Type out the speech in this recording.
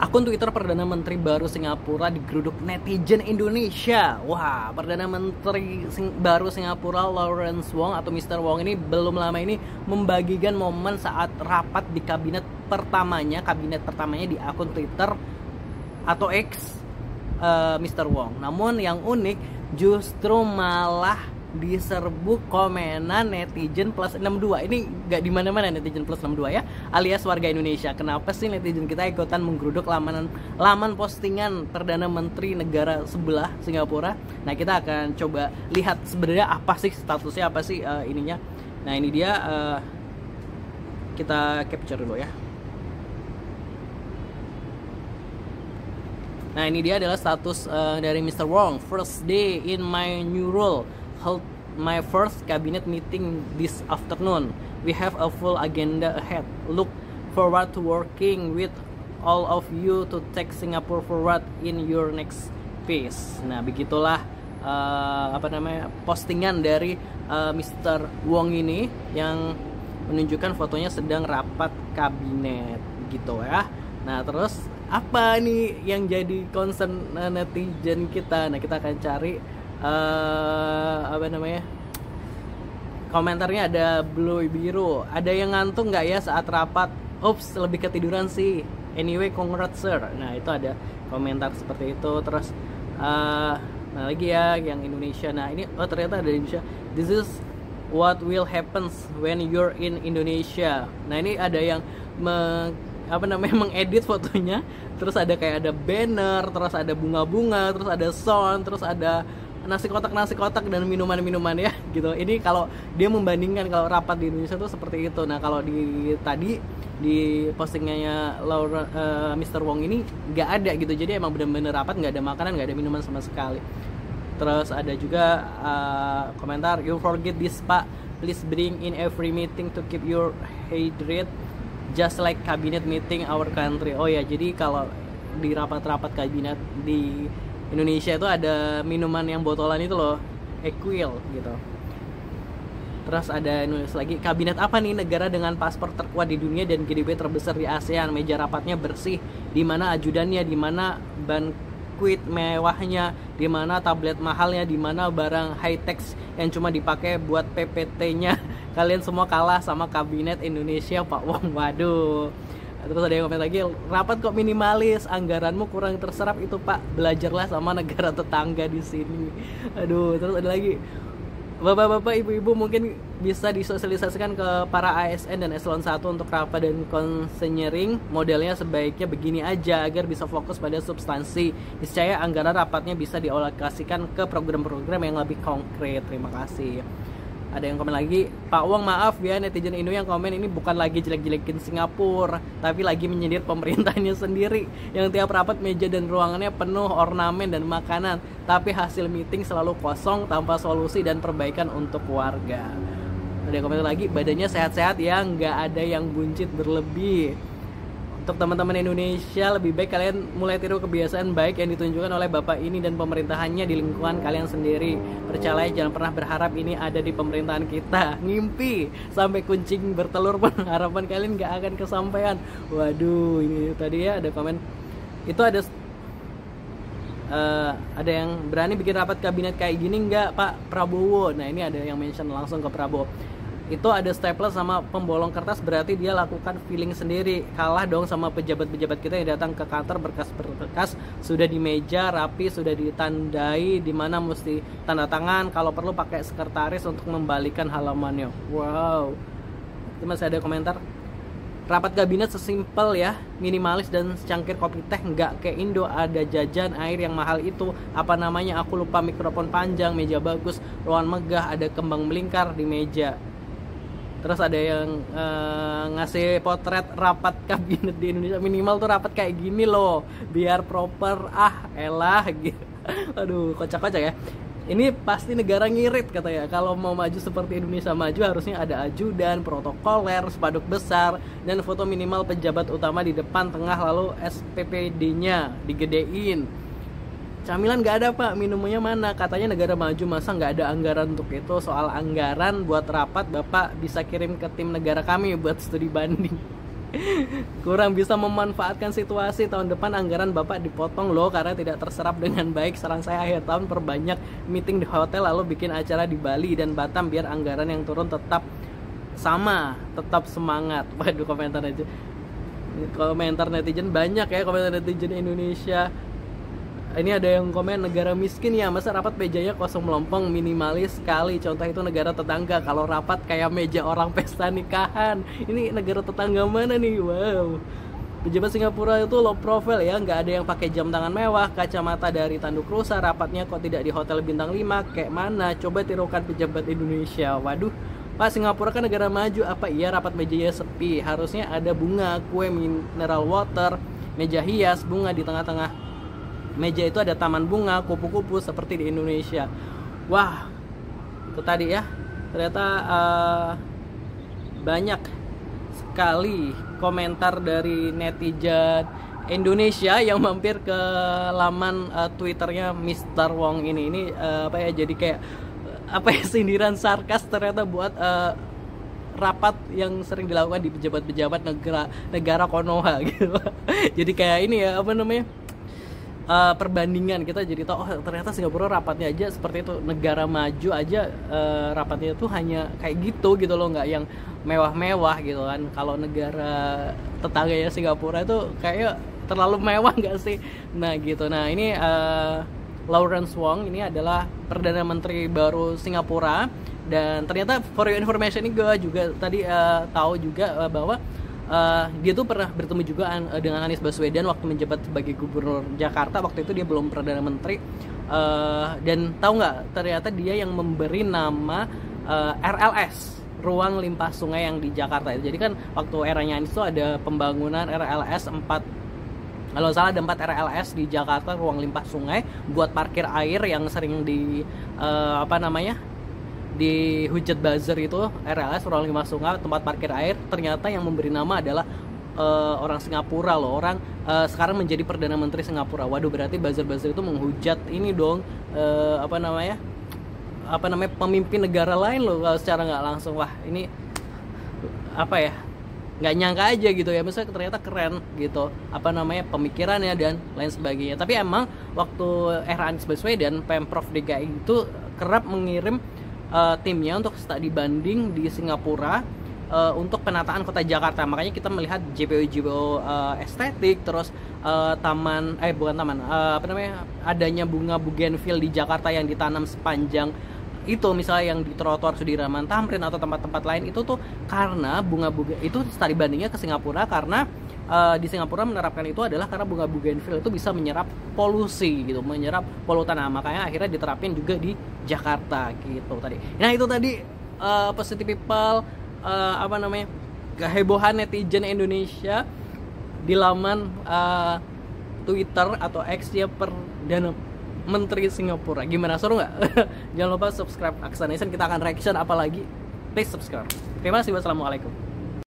Akun Twitter Perdana Menteri baru Singapura digeruduk netizen Indonesia. Wah, Perdana Menteri baru Singapura Lawrence Wong atau Mr. Wong ini belum lama ini membagikan momen saat rapat di kabinet pertamanya di akun Twitter atau X Mr. Wong. Namun yang unik justru malah diserbu komenan netizen plus 62. Ini gak di mana-mana netizen plus 62 ya, alias warga Indonesia. Kenapa sih netizen kita ikutan menggeruduk laman postingan Perdana Menteri negara sebelah Singapura? Nah, kita akan coba lihat sebenarnya apa sih statusnya, apa sih ininya. Nah, ini dia, kita capture dulu ya. Nah, ini dia adalah status dari Mr. Wong. First day in my new role. Hold my first cabinet meeting this afternoon. We have a full agenda ahead. Look forward to working with all of you to take Singapore forward in your next phase. Nah, begitulah postingan dari Mr. Wong ini yang menunjukkan fotonya sedang rapat kabinet gitu ya. Nah, terus apa nih yang jadi concern netizen kita? Nah, kita akan cari komentarnya. Ada blue biru, ada yang ngantuk nggak ya saat rapat? Ups, lebih ketiduran sih. Anyway, congrats sir. Nah, itu ada komentar seperti itu. Terus nah lagi ya yang Indonesia. Nah, ini ternyata ada Indonesia. This is what will happen when you're in Indonesia. Nah, ini ada yang mengedit fotonya. Terus ada kayak ada banner, terus ada bunga-bunga, terus ada sound, terus ada nasi kotak dan minuman ya gitu. Ini kalau dia membandingkan kalau rapat di Indonesia tuh seperti itu. Nah, kalau tadi di postingannya Mr. Wong ini nggak ada gitu. Jadi emang bener-bener rapat, nggak ada makanan, nggak ada minuman sama sekali. Terus ada juga komentar, you forget this pak, please bring in every meeting to keep your hydrated just like cabinet meeting our country. Oh ya, jadi kalau di rapat-rapat kabinet di Indonesia itu ada minuman yang botolan itu loh, Equil gitu. Terus ada nulis lagi, kabinet apa nih negara dengan paspor terkuat di dunia dan GDP terbesar di ASEAN, meja rapatnya bersih, di mana ajudannya, di mana banquet mewahnya, di mana tablet mahalnya, di mana barang high tech yang cuma dipakai buat PPT-nya. Kalian semua kalah sama kabinet Indonesia, Pak Wong. Waduh. Terus ada yang komen lagi, rapat kok minimalis, anggaranmu kurang terserap itu Pak, belajarlah sama negara tetangga di sini. Aduh, terus ada lagi, bapak-bapak, ibu-ibu mungkin bisa disosialisasikan ke para ASN dan eselon 1 untuk rapat dan konseling. Modelnya sebaiknya begini aja agar bisa fokus pada substansi. Niscaya anggaran rapatnya bisa dialokasikan ke program-program yang lebih konkret. Terima kasih. Ada yang komen lagi, Pak Wong maaf ya, netizen Indo yang komen ini bukan lagi jelek-jelekin Singapura, tapi lagi menyindir pemerintahnya sendiri yang tiap rapat meja dan ruangannya penuh ornamen dan makanan, tapi hasil meeting selalu kosong tanpa solusi dan perbaikan untuk warga. Ada yang komen lagi, badannya sehat-sehat ya, nggak ada yang buncit berlebih. Untuk teman-teman Indonesia, lebih baik kalian mulai tiru kebiasaan baik yang ditunjukkan oleh Bapak ini dan pemerintahannya di lingkungan kalian sendiri. Percaya, jangan pernah berharap ini ada di pemerintahan kita. Ngimpi sampai kucing bertelur pun harapan kalian gak akan kesampaian. Waduh, ini tadi ya ada komen. Itu ada yang berani bikin rapat kabinet kayak gini nggak Pak Prabowo? Nah, ini ada yang mention langsung ke Prabowo. Itu ada stapler sama pembolong kertas, berarti dia lakukan feeling sendiri. Kalah dong sama pejabat-pejabat kita yang datang ke kantor berkas-berkas sudah di meja rapi, sudah ditandai di mana mesti tanda tangan, kalau perlu pakai sekretaris untuk membalikan halamannya. Wow. Itu masih ada komentar, rapat kabinet sesimpel ya, minimalis dan secangkir kopi teh, nggak kayak Indo ada jajan air yang mahal itu, apa namanya aku lupa, mikrofon panjang, meja bagus, ruangan megah, ada kembang melingkar di meja. Terus ada yang ngasih potret rapat kabinet di Indonesia, minimal tuh rapat kayak gini loh, biar proper. Elah gitu. Aduh, kocak-kocak ya. Ini pasti negara ngirit katanya. Kalau mau maju seperti Indonesia maju, harusnya ada ajudan, protokoler, spanduk besar, dan foto minimal pejabat utama di depan, tengah, lalu SPPD-nya digedein. Camilan nggak ada Pak, minumnya mana? Katanya negara maju, masa nggak ada anggaran untuk itu? Soal anggaran buat rapat, Bapak bisa kirim ke tim negara kami buat studi banding. Kurang bisa memanfaatkan situasi, tahun depan anggaran Bapak dipotong loh karena tidak terserap dengan baik. Saran saya akhir tahun perbanyak meeting di hotel lalu bikin acara di Bali dan Batam biar anggaran yang turun tetap sama, tetap semangat. Waduh, komentar netizen banyak ya, komentar netizen Indonesia. Ini ada yang komen negara miskin ya, masa rapat mejanya kosong melompong, minimalis sekali. Contoh itu negara tetangga, kalau rapat kayak meja orang pesta nikahan. Ini negara tetangga mana nih? Wow. Pejabat Singapura itu low profile ya, nggak ada yang pakai jam tangan mewah, kacamata dari tanduk rusa, rapatnya kok tidak di hotel bintang 5, kayak mana? Coba tirukan pejabat Indonesia. Waduh, Pak, Singapura kan negara maju, apa iya rapat mejanya sepi? Harusnya ada bunga, kue, mineral water, meja hias, bunga di tengah-tengah meja itu ada taman bunga, kupu-kupu seperti di Indonesia. Wah, itu tadi ya. Ternyata banyak sekali komentar dari netizen Indonesia yang mampir ke laman Twitternya Mr. Wong ini. Ini apa ya? Jadi kayak apa ya, sindiran sarkas ternyata buat rapat yang sering dilakukan di pejabat-pejabat negara Konoha gitu. Jadi kayak ini ya, apa namanya? Perbandingan, kita jadi tahu oh ternyata Singapura rapatnya aja seperti itu, negara maju aja rapatnya itu hanya kayak gitu loh, nggak yang mewah-mewah gitu kan. Kalau negara tetangganya Singapura itu kayak terlalu mewah nggak sih? Nah gitu. Nah ini Lawrence Wong ini adalah Perdana Menteri baru Singapura, dan ternyata for your information ini gue juga tadi tahu juga bahwa dia tuh pernah bertemu juga dengan Anies Baswedan waktu menjabat sebagai gubernur Jakarta. Waktu itu dia belum perdana menteri, dan tahu nggak, ternyata dia yang memberi nama RLS, ruang limpah sungai yang di Jakarta. Jadi kan waktu eranya Anies itu ada pembangunan RLS 4, kalau salah ada 4 RLS di Jakarta, ruang limpah sungai buat parkir air yang sering di di Hujat Bazar itu. RLS, ruang limpah sungai, tempat parkir air. Ternyata yang memberi nama adalah orang Singapura loh, orang sekarang menjadi Perdana Menteri Singapura. Waduh, berarti Bazar-Bazar itu menghujat ini dong, pemimpin negara lain loh kalau secara nggak langsung. Wah, ini apa ya, nggak nyangka aja gitu ya, misalnya ternyata keren gitu pemikirannya dan lain sebagainya. Tapi emang waktu era Anies Baswedan, Pemprov DKI itu kerap mengirim timnya untuk studi banding di Singapura untuk penataan kota Jakarta. Makanya kita melihat JPO estetik, terus adanya bunga bougainville di Jakarta yang ditanam sepanjang itu, misalnya yang di trotoar Sudirman Tamrin atau tempat-tempat lain itu tuh karena bunga itu studi bandingnya ke Singapura, karena di Singapura menerapkan itu adalah karena bunga bougainville itu bisa menyerap polusi gitu, menyerap polutan. Nah, makanya akhirnya diterapin juga di Jakarta gitu tadi. Nah, itu tadi positive people, kehebohan netizen Indonesia di laman Twitter atau X-nya Perdana Menteri Singapura. Gimana, seru nggak? Jangan lupa subscribe Aksa Nation, kita akan reaction apalagi. Please subscribe. Terima kasih, wassalamualaikum.